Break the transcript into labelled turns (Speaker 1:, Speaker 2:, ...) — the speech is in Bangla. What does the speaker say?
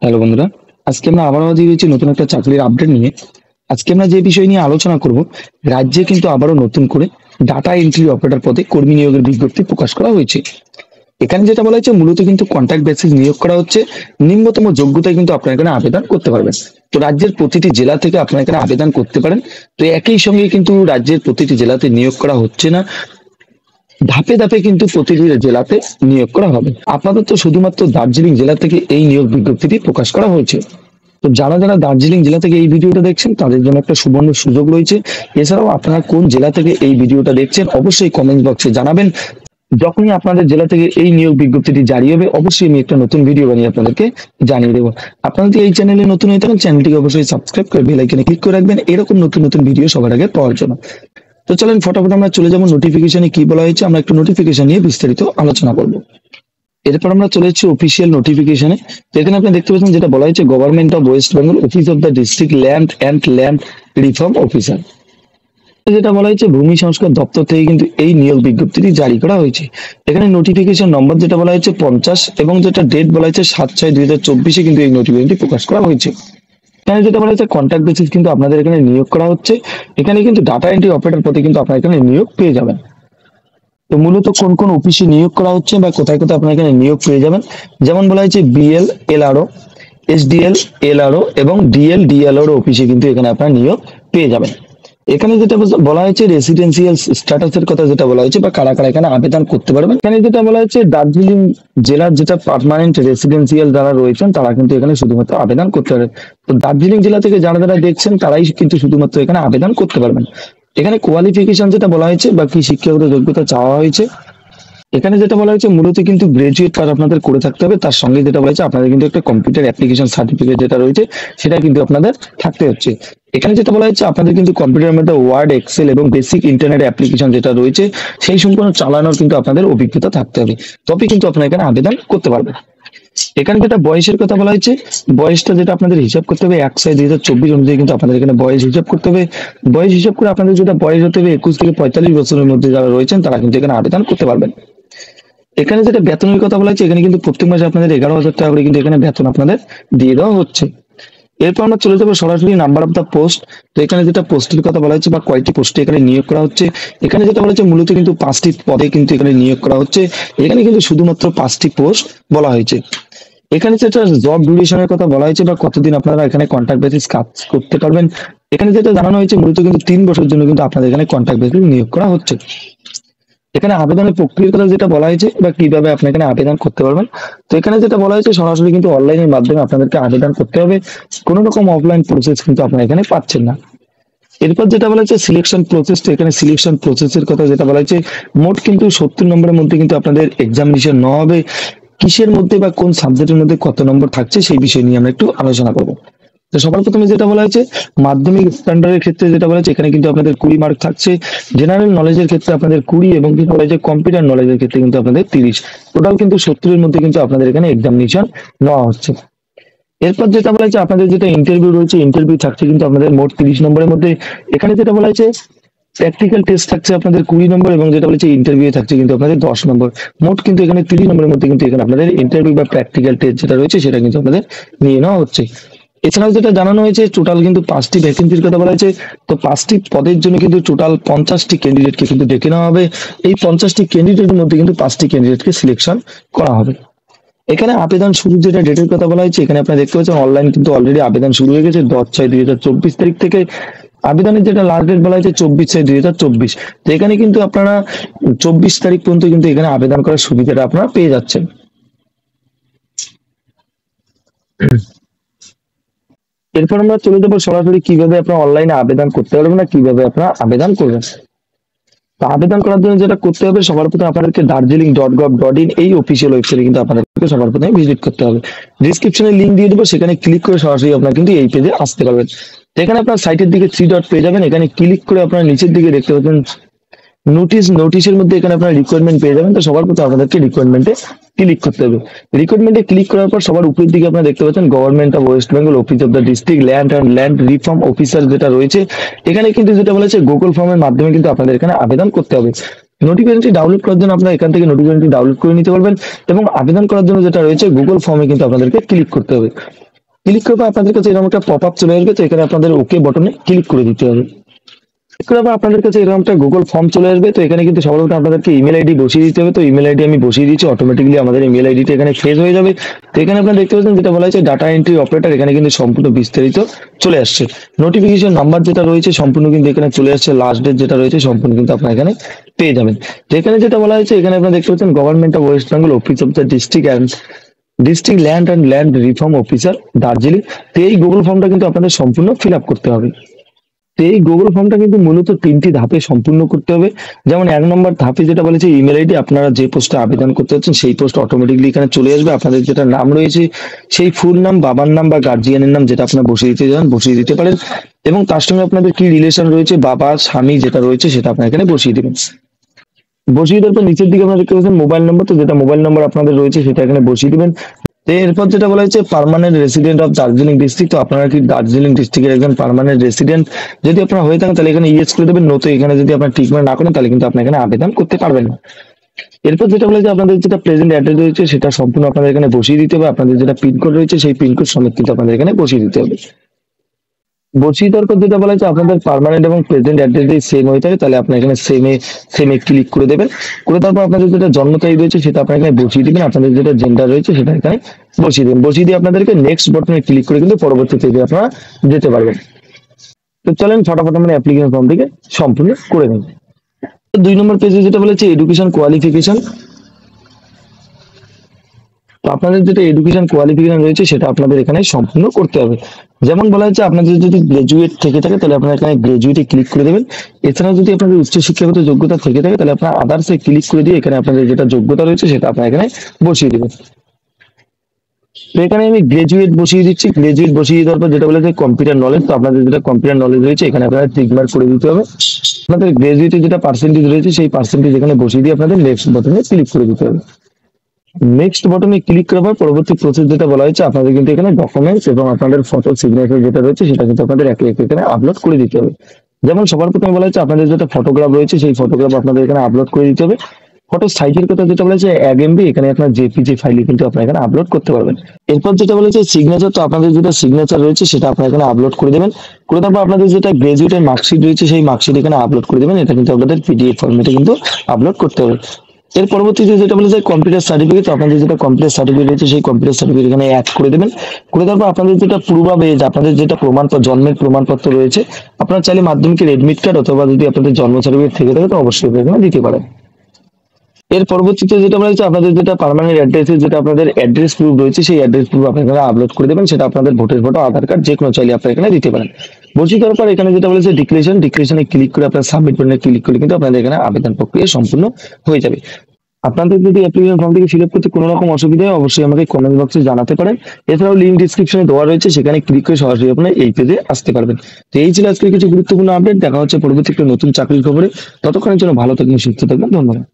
Speaker 1: হ্যালো বন্ধুরা, আজকে আমরা আবারও হাজির হয়েছি নতুন একটা চাকরির আপডেট নিয়ে। আজকে আমরা যে বিষয় নিয়ে আলোচনা করব, রাজ্যে কিন্তু আবারও নতুন করে ডাটা এন্ট্রি অপারেটর পদে কর্মী নিয়োগের বিজ্ঞপ্তি প্রকাশ করা হয়েছে। এখানে যেটা বলা হয়েছে, মূলত কিন্তু কন্ট্রাক্ট বেসিস নিয়োগ করা হচ্ছে। নিম্নতম যোগ্যতায় কিন্তু আপনারা এখানে আবেদন করতে পারবেন। তো রাজ্যের প্রতিটি জেলা থেকে আপনারা এখানে আবেদন করতে পারেন। তো একই সঙ্গে কিন্তু রাজ্যের প্রতিটি জেলাতে নিয়োগ করা হচ্ছে না, ধাপে ধাপে কিন্তু প্রতিটি জেলাতে নিয়োগ করা হবে। আপাতত শুধুমাত্র দার্জিলিং জেলা থেকে এই নিয়োগ বিজ্ঞপ্তিটি প্রকাশ করা হয়েছে। তো যারা যারা দার্জিলিং জেলা থেকে এই ভিডিওটা দেখছেন, তাদের জন্য একটা সুবর্ণ সুযোগ রয়েছে। এছাড়াও আপনারা কোন জেলা থেকে এই ভিডিওটা দেখছেন, অবশ্যই কমেন্ট বক্সে জানাবেন। যখনই আপনাদের জেলা থেকে এই নিয়োগ বিজ্ঞপ্তিটি জারি হবে, অবশ্যই আমি একটা নতুন ভিডিও বানিয়ে আপনাদেরকে জানিয়ে দেবো। আপনারা যদি এই চ্যানেলে নতুন হয়ে থাকেন, চ্যানেলটিকে অবশ্যই সাবস্ক্রাইব করে বেল আইকনে ক্লিক করে রাখবেন এরকম নতুন নতুন ভিডিও সবার আগে পাওয়ার জন্য। তো চলেন ফটাফট আমরা চলে যাবো নোটিফিকেশনে কি বলা হয়েছে। আমরা একটু নোটিফিকেশন নিয়ে বিস্তারিত আলোচনা করবো। এরপর আমরা চলে যাচ্ছি অফিসিয়াল নোটিফিকেশনে। তো এখানে আপনি দেখতে পাচ্ছেন যেটা বলা হয়েছে, government of West Bengal, office of the district land and land reform officer. যেটা বলা হয়েছে, ভূমি সংস্কার দপ্তর থেকে কিন্তু এই নিয়োগ বিজ্ঞপ্তিটি জারি করা হয়েছে। এখানে নোটিফিকেশন নম্বর যেটা বলা হয়েছে 50, এবং যেটা ডেট বলা হয়েছে 7/6/2024 কিন্তু এই নোটিফিকেশনটি প্রকাশ করা হয়েছে। এখানে যেটা বলা হয়েছে, কন্ট্রাক্ট বেসিস কিন্তু আপনাদের এখানে নিয়োগ করা হচ্ছে। এখানে কিন্তু ডাটা এন্ট্রি অপারেটর পদে কিন্তু আপনারা এখানে নিয়োগ পেয়ে যাবেন। তো মূলত কোন কোন অফিসে নিয়োগ করা হচ্ছে বা কোথায় কোথায় আপনারা এখানে নিয়োগ পেয়ে যাবেন, যেমন বলা হয়েছে বিএল এলআরও, এসডিএল এলআরও এবং ডিএল ডিএলআর অফিসে কিন্তু এখানে আপনারা নিয়োগ পেয়ে যাবেন। এখানে যেটা বলা হয়েছে, রেসিডেন্সিয়াল স্ট্যাটাসের কথা যেটা বলা হয়েছে, বা কারা কারা এখানে আবেদন করতে পারবেন। এখানে যেটা বলা হয়েছে, দার্জিলিং জেলার যেটা পার্মানেন্ট রেসিডেন্সিয়াল যারা রয়েছেন, তারা কিন্তু এখানে শুধুমাত্র আবেদন করতে পারবেন। তো দার্জিলিং জেলা থেকে যারা যারা দেখছেন, তারাই কিন্তু শুধুমাত্র এখানে আবেদন করতে পারবেন। এখানে কোয়ালিফিকেশন যেটা বলা হয়েছে বা কি শিক্ষাগত যোগ্যতা চাওয়া হয়েছে, এখানে যেটা বলা হয়েছে, মূলত কিন্তু গ্রাজুয়েট পাস আপনাদের করে থাকতে হবে। তার সঙ্গে যেটা বলা হয়েছে, আপনাদের কিন্তু একটা কম্পিউটার অ্যাপ্লিকেশন সার্টিফিকেট যেটা রয়েছে, সেটা কিন্তু আপনাদের থাকতে হচ্ছে। এখানে যেটা বলা হয়েছে, আপনাদের কিন্তু কম্পিউটারের মধ্যে ওয়ার্ড, এক্সেল এবং বেসিক ইন্টারনেট অ্যাপ্লিকেশন যেটা রয়েছে, সেই সম্পূর্ণ চালানোর কিন্তু আপনাদের অভিজ্ঞতা থাকতে হবে, তবে কিন্তু আপনারা এখানে আবেদন করতে পারবেন। এখানে যেটা বয়সের কথা বলা হয়েছে, বয়সটা যেটা আপনাদের হিসাব করতে হবে 1/6/2024 অনুযায়ী কিন্তু আপনাদের এখানে বয়স হিসাব করতে হবে। বয়স হিসাব করে আপনাদের যেটা বয়স হতে হবে 21 থেকে 45 বছরের মধ্যে যারা রয়েছেন, তারা কিন্তু এখানে আবেদন করতে পারবেন। এখানে যেটা বেতনের কথা বলা হয়েছে, এখানে কিন্তু প্রত্যেক মাসে আপনাদের 11,000 টাকা করে কিন্তু এখানে বেতন আপনাদের দিয়ে দেওয়া হচ্ছে। এরপর আমরা চলে যাবো সরাসরি নাম্বার অফ দ্য পোস্ট। তো এখানে যেটা পোস্টের কথা বলা হচ্ছে বা কয়টি পোস্টে এখানে নিয়োগ করা হচ্ছে, এখানে যেটা বলা হচ্ছে, মূলত কিন্তু 5টি পদে কিন্তু এখানে নিয়োগ করা হচ্ছে। এখানে কিন্তু শুধুমাত্র 5টি পোস্ট বলা হয়েছে। এখানে যেটা জব ডিউরেশনের কথা বলা হয়েছে বা কতদিন আপনারা এখানে কন্ট্রাক্ট বেসিস কাজ করতে পারবেন, এখানে যেটা জানানো হয়েছে, মূলত কিন্তু 3 বছরের জন্য কিন্তু আপনাদের এখানে কন্ট্রাক্ট বেসিস নিয়োগ করা হচ্ছে। এখানে আবেদনের প্রক্রিয়ার কথা যেটা বলা হয়েছে বা কিভাবে আপনি এখানে আবেদন করতে পারবেন, তো এখানে যেটা বলা হয়েছে, সরাসরি কিন্তু অনলাইনের মাধ্যমে আপনাদেরকে আবেদন করতে হবে। কোনো রকম অফলাইন প্রসেস কিন্তু আপনারা এখানে পাচ্ছেন না। এরপর যেটা বলা হচ্ছে সিলেকশন প্রসেস। তো এখানে সিলেকশন প্রসেসের কথা যেটা বলা হচ্ছে, মোট কিন্তু 70 নম্বরের মধ্যে কিন্তু আপনাদের এক্সামিনেশন নেওয়া হবে। কিসের মধ্যে বা কোন সাবজেক্টের মধ্যে কত নম্বর থাকছে, সেই বিষয় নিয়ে আমরা একটু আলোচনা করবো। তো সবার প্রথমে যেটা বলা হয়েছে, মাধ্যমিক স্ট্যান্ডার্ডের ক্ষেত্রে যেটা বলা হয়েছে, এখানে কিন্তু আপনাদের 20 মার্ক থাকছে। জেনারেল নলেজের ক্ষেত্রে আপনাদের 20, এবং যেটা বলা হয়েছে কম্পিউটার নলেজের ক্ষেত্রে কিন্তু আপনাদের 30। টোটাল কিন্তু 70-এর মধ্যে কিন্তু আপনাদের এখানে এক্সামিনেশন নেওয়া হচ্ছে। এরপর যেটা বলা হয়েছে, আপনাদের যেটা ইন্টারভিউ রয়েছে, ইন্টারভিউ থাকছে কিন্তু আপনাদের মোট 30 নম্বরের মধ্যে। এখানে যেটা বলা হয়েছে, প্র্যাকটিক্যাল টেস্ট থাকছে আপনাদের 20 নম্বর, এবং যেটা বলেছে ইন্টারভিউ থাকছে কিন্তু আপনাদের 10 নম্বর। মোট কিন্তু এখানে 30 নম্বরের মধ্যে কিন্তু এখানে আপনাদের ইন্টারভিউ বা প্র্যাকটিক্যাল টেস্ট যেটা রয়েছে, সেটা কিন্তু আপনাদের নিয়ে নেওয়া হচ্ছে। এছাড়াও যেটা জানানো হয়েছে, টোটাল কিন্তু 5টি ভ্যাকেন্সির কথা বলা হয়েছে। তো 5টি পদের জন্য কিন্তু টোটাল 50টি ক্যান্ডিডেটকে কিন্তু ডেকে নেওয়া হবে। এই 50টি ক্যান্ডিডেটের মধ্যে কিন্তু 5টি ক্যান্ডিডেটকে সিলেকশন করা হবে। এখানে আবেদন শুরু যেটা ডেটের কথা বলা হয়েছে, এখানে আপনারা দেখতে পাচ্ছেন অনলাইন কিন্তু অলরেডি আবেদন শুরু হয়ে গেছে 10/6/2024 তারিখ থেকে। আবেদনের যেটা লাস্ট ডেট বলা হয়েছে 24/6/2024। তো এখানে কিন্তু আপনারা 24 তারিখ পর্যন্ত কিন্তু এখানে আবেদন করার সুবিধাটা আপনারা পেয়ে যাচ্ছেন। এরপর আমরা চলে যাবো সরাসরি কিভাবে আপনারা অনলাইনে আবেদন করতে পারবেন না কিভাবে আপনারা আবেদন করবেন। তো আবেদন করার জন্য যেটা করতে হবে, সবার প্রথমে আপনাদেরকে darjeeling.gov.in এই অফিসিয়াল ওয়েবসাইটে কিন্তু আপনাদেরকে সবার প্রথমে ভিজিট করতে হবে। ডিসক্রিপশনে লিংক দিয়ে দেবো, সেখানে ক্লিক করে সরাসরি আপনারা কিন্তু এই পেজে আসতে পারবেন। তো এখানে আপনার সাইটের দিকে 3 ডট পেয়ে যাবেন। এখানে ক্লিক করে আপনারা নিচের দিকে দেখতে পাচ্ছেন নোটিশের মধ্যে এখানে আপনারা রিকোয়ারমেন্ট পেয়ে যাবেন। তো সবার প্রথমে আপনাদেরকে রিকোয়ারমেন্টে ক্লিক করতে হবে। রিক্রুটমেন্টে ক্লিক করার পর সবার উপরের দিকে আপনারা দেখতে পাচ্ছেন government of West Bengal, office of the district land and land reform officer যেটা রয়েছে, এখানে কিন্তু যেটা বলা হচ্ছে গুগল ফর্মের মাধ্যমে কিন্তু আপনাদের এখানে আবেদন করতে হবে। নোটিফিকেশনটি ডাউনলোড করার জন্য আপনারা এখান থেকে নোটিফিকেশনটি ডাউনলোড করে নিতে পারবেন, এবং আবেদন করার জন্য যেটা রয়েছে গুগল ফর্মে কিন্তু আপনাদেরকে ক্লিক করতে হবে। ক্লিক করার পর আপনাদের কাছে এরকম একটা পপ আপ চলে আসবে, তো এখানে আপনাদের ওকে বাটনে ক্লিক করে দিতে হবে। ক্লিক করার পর আপনাদের কাছে এরকম একটা গুগল ফর্ম চলে আসবে, তো এখানে কিন্তু সবার প্রথমে আপনাদেরকে ইমেল আইডি বসিয়ে দিতে হবে। তো ইমেল আইডি আমি বসিয়ে দিচ্ছি, অটোমেটিক্যালি আমাদের ইমেল আইডিটা এখানে ফেজ হয়ে যাবে। তো এখানে আপনারা দেখতে পাচ্ছেন যেটা বলা হয়েছে ডাটা এন্ট্রি অপারেটর, এখানে কিন্তু সম্পূর্ণ বিস্তারিত চলে আসছে। নোটিফিকেশন নাম্বার যেটা রয়েছে সম্পূর্ণ কিন্তু এখানে চলে আসছে, লাস্ট ডেট যেটা রয়েছে সম্পূর্ণ কিন্তু আপনারা এখানে পেয়ে যাবেন। তো এখানে যেটা বলা হয়েছে এখানে আপনারা দেখতে পাচ্ছেন government of West Bengal, office of the district land and land reform officer, Darjeeling. তো এই গুগল ফর্মটা কিন্তু আপনাদের সম্পূর্ণ ফিল আপ করতে হবে। তো এই গুগল ফর্মটা কিন্তু মূলত 3টি ধাপে সম্পূর্ণ করতে হবে। যেমন 1 নম্বর ধাপে যেটা বলেছে ইমেল আইডি, আপনারা যে পোস্টে আবেদন করতে যাচ্ছেন সেই পোস্ট অটোমেটিকলি এখানে চলে আসবে। আপনাদের যেটা নাম রয়েছে সেই ফুল নাম, বাবার নাম বা গার্জিয়ানের নাম যেটা আপনারা বসিয়ে দিতে চান বসিয়ে দিতে পারেন, এবং তার সঙ্গে আপনাদের কি রিলেশন রয়েছে, বাবা স্বামী যেটা রয়েছে সেটা আপনারা এখানে বসিয়ে দিবেন। বসিয়ে দেওয়ার পর নিচের দিকে আপনারা দেখতে পাচ্ছেন মোবাইল নম্বর, তো যেটা মোবাইল নম্বর আপনাদের রয়েছে সেটা এখানে বসিয়ে দিবেন। তো এরপর যেটা বলা হয়েছে permanent resident of Darjeeling district, তো আপনারা কি দার্জিলিং ডিস্ট্রিক্টের একজন পার্মানেন্ট রেসিডেন্ট যদি আপনারা হয়ে থাকেন তাহলে এখানে ইয়েস করে দেবেন, নয়তো এখানে যদি আপনারা ট্রিটমেন্ট না করেন তাহলে কিন্তু আপনি এখানে আবেদন করতে পারবেন না। এরপর যেটা বলে যে আপনাদের যেটা প্রেজেন্ট অ্যাড্রেস রয়েছে সেটা সম্পূর্ণ আপনাদের এখানে বসিয়ে দিতে হবে। আপনাদের যেটা পিনকোড রয়েছে সেই পিনকোড সমেত কিন্তু আপনাদের এখানে বসিয়ে দিতে হবে। বসিয়ে দেওয়ার পর যেটা বলা হয়েছে আপনাদের পার্মানেন্ট এবং প্রেজেন্ট অ্যাড্রেস যদি সেম হয়ে থাকে তাহলে আপনার এখানে সেমে ক্লিক করে দেবেন। করে তারপর আপনাদের যেটা জন্ম তারিখ রয়েছে সেটা আপনার এখানে বসিয়ে দিবেন। আপনাদের যেটা জেন্ডার রয়েছে সেটা এখানে বসিয়ে দিবেন। বসিয়ে দিয়ে আপনাদেরকে নেক্সট বাটনে ক্লিক করে কিন্তু পরবর্তী পেজে আপনারা যেতে পারবেন। তো চলেন ফটাফট আমরা অ্যাপ্লিকেশন ফর্মটিকে সম্পূর্ণ করে নিন। 2 নম্বর পেজে যেটা বলেছে এডুকেশন কোয়ালিফিকেশন, তো আপনাদের যেটা এডুকেশন কোয়ালিফিকেশন রয়েছে সেটা আপনাদের এখানে সম্পূর্ণ করতে হবে। যেমন বলা হচ্ছে আপনাদের যদি গ্রাজুয়েট থেকে থাকে তাহলে আপনারা এখানে গ্রাজুয়েটে ক্লিক করে দেবেন। এছাড়াও যদি আপনাদের উচ্চ শিক্ষাগত যোগ্যতা থেকে থাকে তাহলে আপনারা আদার্সে ক্লিক করে দিয়ে এখানে আপনাদের যেটা যোগ্যতা রয়েছে সেটা আপনারা এখানে বসিয়ে দেবেন। তো এখানে আমি গ্রাজুয়েট বসিয়ে দিচ্ছি। গ্রাজুয়েট বসিয়ে দেওয়ার পর যেটা বলেছে কম্পিউটার নলেজ, তো আপনাদের যেটা কম্পিউটার নলেজ রয়েছে এখানে আপনারা টিক মার্ক করে দিতে হবে। আপনাদের গ্রাজুয়েটের যেটা পার্সেন্টেজ রয়েছে সেই পার্সেন্টেজ এখানে বসিয়ে দিয়ে আপনাদের নেক্সট বাটনে ক্লিক করে দিতে হবে। নেক্সট বাটনে ক্লিক করার পর পরবর্তী প্রসেস যেটা বলা হয়েছে আপনাদের কিন্তু এখানে ডকুমেন্টস এবং আপনাদের ফটো সিগনেচার যেটা রয়েছে সেটা কিন্তু আপনাদের একে একে এখানে আপলোড করে দিতে হবে। যেমন সবার প্রথমে বলা হয়েছে আপনাদের যেটা ফটোগ্রাফ রয়েছে সেই ফটোগ্রাফ আপনাদের এখানে আপলোড করে দিতে হবে। ফটো সাইজের কথা যেটা বলেছে 1 MB, এখানে আপনার জেপিজি ফাইলে কিন্তু আপনারা এখানে আপলোড করতে পারবেন। এরপর যেটা বলেছে সিগনেচার, তো আপনাদের যেটা সিগনেচার রয়েছে সেটা আপনারা এখানে আপলোড করে দেবেন। করে তারপর আপনাদের যেটা গ্রাজুয়েটের মার্কশিট রয়েছে সেই মার্কশিট এখানে আপলোড করে দেবেন। এটা কিন্তু আপনাদের পিডিএফ ফরম্যাটে কিন্তু আপলোড করতে হবে। এর পরবর্তীতে যেটা বলেছে কম্পিউটার সার্টিফিকেট, তো আপনাদের যেটা কম্পিউটার সার্টিফিকেট রয়েছে সেই কম্পিউটার সার্টিফিকেট এখানে অ্যাড করে দেবেন। করে তারপর আপনাদের যেটা পূর্বাবেজ, আপনাদের যেটা প্রমাণপত্র জন্মের প্রমাণপত্র রয়েছে আপনারা চাইলে মাধ্যমিকের এডমিট কার্ড অথবা যদি আপনাদের জন্ম সার্টিফিকেট থেকে থাকে তো অবশ্যই এখানে দিতে পারেন। এর পরবর্তীতে যেটা বলা হচ্ছে আপনাদের যেটা পার্মানেন্ট অ্যাড্রেসে যেটা আপনাদের অ্যাড্রেস প্রুফ রয়েছে সেই অ্যাড্রেস প্রুফ আপনারা এখানে আপলোড করে দেবেন। সেটা আপনাদের ভোটের ফটো, আধার কার্ড যে কোনো চাইলে আপনারা এখানে দিতে পারেন। বসিয়ে দেওয়ার পর এখানে যেটা বলেছে ডিক্লারেশনে ক্লিক করে আপনার সাবমিট বাটনে ক্লিক করে কিন্তু আপনাদের এখানে আবেদন প্রক্রিয়া সম্পূর্ণ হয়ে যাবে। আপনাদের যদি অ্যাপ্লিকেশন ফর্মটিকে ফিল আপ করতে কোনো রকম অসুবিধা হয় অবশ্যই আমাকে কমেন্ট বক্সে জানাতে পারেন। এছাড়াও লিঙ্ক ডিসক্রিপশনে দেওয়া রয়েছে, সেখানে ক্লিক করে সরাসরি আপনারা এই পেজে আসতে পারবেন। তো এই ছিল আজকে কিছু গুরুত্বপূর্ণ আপডেট। দেখা হচ্ছে পরবর্তী একটা নতুন চাকরির খবরে। ততক্ষণের জন্য ভালো থাকবেন, সুস্থ থাকবেন। ধন্যবাদ।